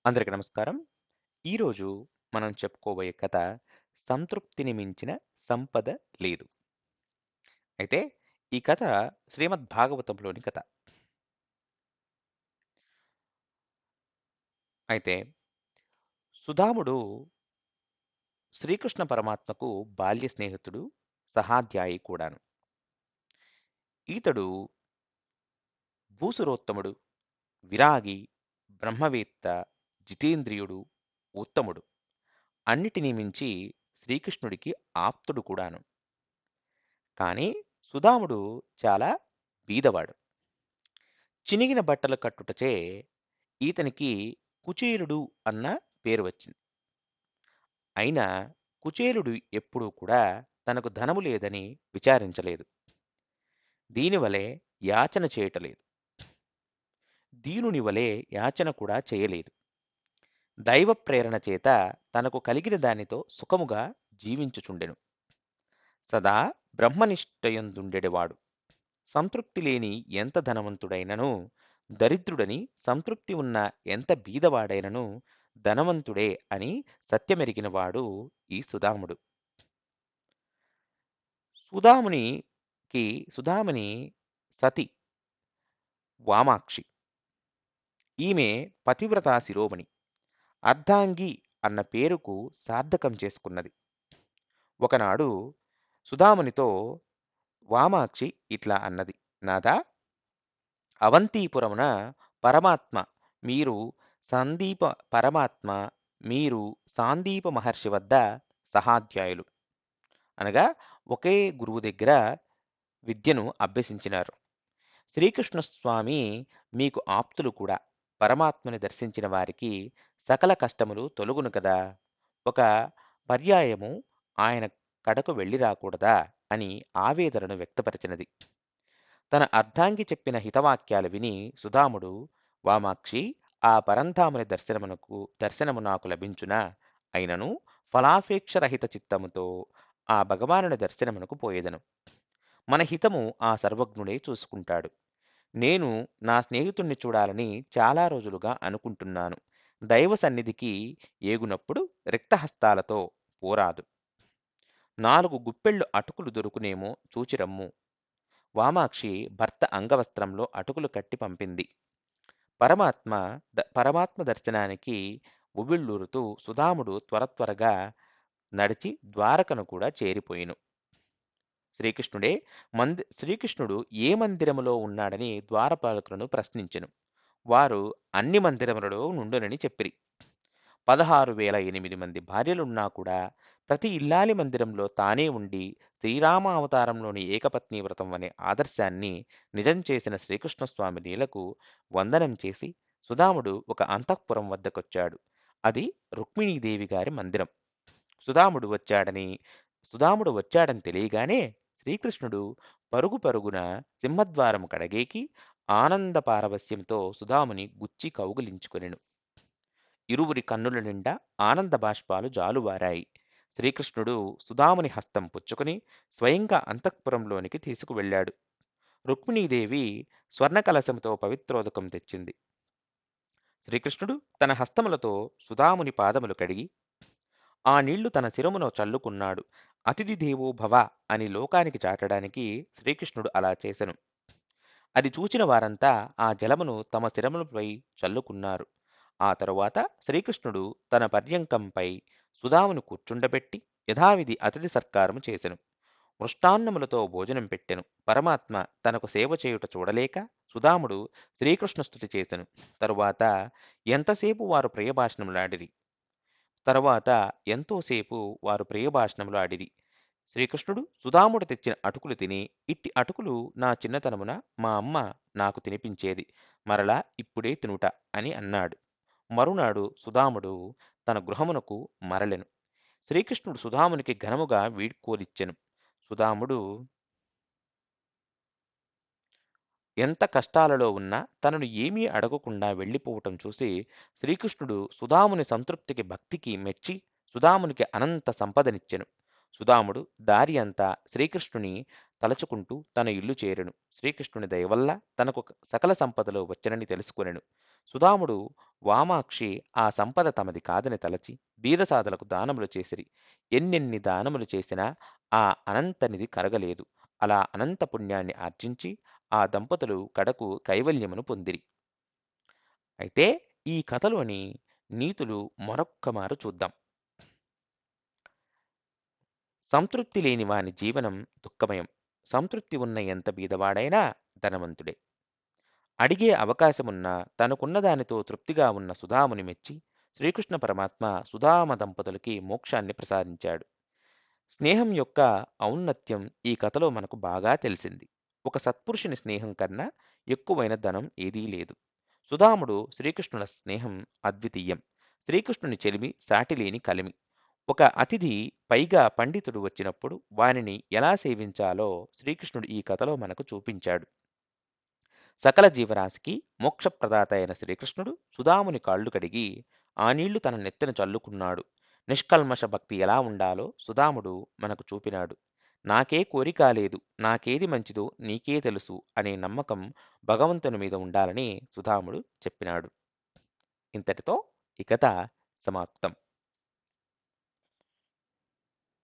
అందరికీ నమస్కారం. ఈరోజు మనం చెప్పుకోబోయే కథ 'సంతృప్తిని మించిన సంపద లేదు.' అయితే ఈ కథ శ్రీమద్ భాగవతంలోని కథ. అయితే సుధాముడు శ్రీకృష్ణ పరమాత్మకు బాల్య స్నేహితుడు, సహాధ్యాయి కూడాను. ఈతడు భూసురోత్తముడు, విరాగి, బ్రహ్మవేత్త, జితేంద్రియుడు, ఉత్తముడు. అన్నిటిని మించి శ్రీకృష్ణుడికి ఆప్తుడు కూడాను. కానీ సుధాముడు చాలా బీదవాడు. చినిగిన బట్టలు కట్టుటచే ఈతనికి కుచేలుడు అన్న పేరు వచ్చింది. అయినా కుచేలుడు ఎప్పుడూ కూడా తనకు ధనము లేదని విచారించలేదు. దీనివలె యాచన చేయటలేదు. దీనుని వలె యాచన కూడా చేయలేదు. దైవ ప్రేరణ చేత తనకు కలిగిన దానితో సుఖముగా జీవించుచుండెను. సదా బ్రహ్మనిష్టయందుండెడివాడు. సంతృప్తి లేని ఎంత ధనవంతుడైనను, దరిద్రుడని సంతృప్తి ఉన్న ఎంత బీదవాడైనను ధనవంతుడే అని సత్యమెరిగినవాడు ఈ సుధాముడు. సుధామునికి సుధామణి సతి వామాక్షి. ఈమె పతివ్రతా శిరోమణి. అర్ధాంగి అన్న పేరుకు సార్థకం చేసుకున్నది. ఒకనాడు సుధామునితో వామాక్షి ఇట్లా అన్నది: నాథా, అవంతిపురమున పరమాత్మ మీరు సందీప పరమాత్మ మీరు సాందీప మహర్షి వద్ద సహాధ్యాయులు. అనగా ఒకే గురువు దగ్గర విద్యను అభ్యసించినారు. శ్రీకృష్ణ స్వామి మీకు ఆప్తులు కూడా. పరమాత్మని దర్శించిన వారికి సకల కష్టములు తొలగును కదా. ఒక పర్యాయము ఆయన కడకు వెళ్ళి రాకూడదా అని ఆవేదనను వ్యక్తపరిచినది. తన అర్ధాంగి చెప్పిన హితవాక్యాలు విని సుధాముడు, వామాక్షి, ఆ పరంధాముని దర్శనము నాకు లభించునా, అయినను ఫలాపేక్షరహిత చిత్తముతో ఆ భగవానుని దర్శనమునకు పోయేదను. మన హితము ఆ సర్వజ్ఞుడే చూసుకుంటాడు. నేను నా స్నేహితుణ్ణి చూడాలని చాలా రోజులుగా అనుకుంటున్నాను. దైవ సన్నిధికి ఏగునప్పుడు రిక్తహస్తాలతో పోరాదు. 4 గుప్పెళ్ళు అటుకులు దొరుకునేమో చూచిరమ్ము. వామాక్షి భర్త అంగవస్త్రంలో అటుకులు కట్టి పంపింది. పరమాత్మ దర్శనానికి ఉవ్విళ్ళూరుతూ సుధాముడు త్వరగా నడిచి ద్వారకను కూడా చేరిపోయిను. శ్రీకృష్ణుడు ఏ మందిరములో ఉన్నాడని ద్వారపాలకులను ప్రశ్నించెను. వారు అన్ని మందిరములలో నుండునని చెప్పిరి. 16,008 మంది భార్యలున్నా కూడా ప్రతి ఇల్లాలి మందిరంలో తానే ఉండి శ్రీరామ అవతారంలోని ఏకపత్ని వ్రతం అనే ఆదర్శాన్ని నిజం చేసిన శ్రీకృష్ణస్వామి లీలకు వందనం చేసి సుధాముడు ఒక అంతఃపురం వద్దకొచ్చాడు. అది రుక్మిణీదేవి గారి మందిరం. సుధాముడు వచ్చాడని సుధాముడు వచ్చాడని తెలియగానే శ్రీకృష్ణుడు పరుగు పరుగున సింహద్వారము కడగేకి ఆనంద పారవస్యంతో సుధాముని గుచ్చి కౌగిలించుకొనెను. ఇరువురి కన్నుల నిండా ఆనంద బాష్పాలు జాలువారాయి. శ్రీకృష్ణుడు సుధాముని హస్తం పుచ్చుకుని స్వయంగా అంతఃపురంలోనికి తీసుకువెళ్ళాడు. రుక్మిణీదేవి స్వర్ణకలశముతో పవిత్రోదకం తెచ్చింది. శ్రీకృష్ణుడు తన హస్తములతో సుధాముని పాదములు కడిగి ఆ నీళ్లు తన శిరమున చల్లుకున్నాడు. అతిథి దేవో భవ అని లోకానికి చాటడానికి శ్రీకృష్ణుడు అలా చేసెను. అది చూచిన వారంతా ఆ జలమును తమ శిరములపై చల్లుకున్నారు. ఆ తరువాత శ్రీకృష్ణుడు తన పర్యంకంపై సుధామును కూర్చుండబెట్టి యథావిధి అతిథి సత్కారము చేసెను. మృష్టాన్నములతో భోజనం పెట్టెను. పరమాత్మ తనకు సేవ చేయుట చూడలేక సుధాముడు శ్రీకృష్ణ స్తుతి చేసెను. తరువాత ఎంతసేపు వారు ప్రియభాషణములాడిరి. తరువాత ఎంతోసేపు వారు ప్రియభాషణములు ఆడిరి. శ్రీకృష్ణుడు సుధాముడు తెచ్చిన అటుకులు తిని, ఇట్టి అటుకులు నా చిన్నతనమున మా అమ్మ నాకు తినిపించేది. మరలా ఇప్పుడే తినుట అని అన్నాడు. మరునాడు సుధాముడు తన గృహమునకు మరలెను. శ్రీకృష్ణుడు సుధామునికి ఘనముగా వీడ్కోలిచ్చెను. సుధాముడు ఎంత కష్టాలలో ఉన్నా తనను ఏమీ అడగకుండా వెళ్ళిపోవటం చూసి శ్రీకృష్ణుడు సుధాముని సంతృప్తికి భక్తికి మెచ్చి సుధామునికి అనంత సంపదనిచ్చెను. సుధాముడు దారి అంతా శ్రీకృష్ణుని తలచుకుంటూ తన ఇల్లు చేరెను. శ్రీకృష్ణుని దయవల్ల తనకు సకల సంపదలు వచ్చెనని తెలుసుకొనెను. సుదాముడు వామాక్షి ఆ సంపద తమది కాదని తలచి బీదసాదులకు దానములు చేసిరి. ఎన్నెన్ని దానములు చేసినా ఆ అనంతనిధి కరగలేదు. అలా అనంత పుణ్యాన్ని ఆర్జించి ఆ దంపతులు కడకు కైవల్యమును పొందిరి. అయితే ఈ కథలోని నీతులు మరొక్కమారు చూద్దాం. సంతృప్తి లేని వాని జీవనం దుఃఖమయం. సంతృప్తి ఉన్న ఎంత బీదవాడైనా ధనవంతుడే. అడిగే అవకాశమున్నా తనకున్న దానితో తృప్తిగా ఉన్న సుధాముని మెచ్చి శ్రీకృష్ణ పరమాత్మ సుధామ దంపతులకి మోక్షాన్ని ప్రసాదించాడు. స్నేహం యొక్క ఔన్నత్యం ఈ కథలో మనకు బాగా తెలిసింది. ఒక సత్పురుషుని స్నేహం కన్నా ఎక్కువైన ధనం ఏదీ లేదు. సుధాముడు శ్రీకృష్ణుల స్నేహం అద్వితీయం. శ్రీకృష్ణుని చెలిమి సాటిలేని కలిమి. ఒక అతిథి పైగా పండితుడు వచ్చినప్పుడు వానిని ఎలా సేవించాలో శ్రీకృష్ణుడు ఈ కథలో మనకు చూపించాడు. సకల జీవరాశికి మోక్షప్రదాత అయిన శ్రీకృష్ణుడు సుధాముని కాళ్ళు కడిగి ఆ నీళ్లు తన నెత్తిన చల్లుకున్నాడు. నిష్కల్మష భక్తి ఎలా ఉండాలో సుధాముడు మనకు చూపినాడు. నాకే కోరిక లేదు, నాకేది మంచిదో నీకే తెలుసు అనే నమ్మకం భగవంతుని మీద ఉండాలని సుధాముడు చెప్పినాడు. ఇంతటితో ఈ కథ సమాప్తం.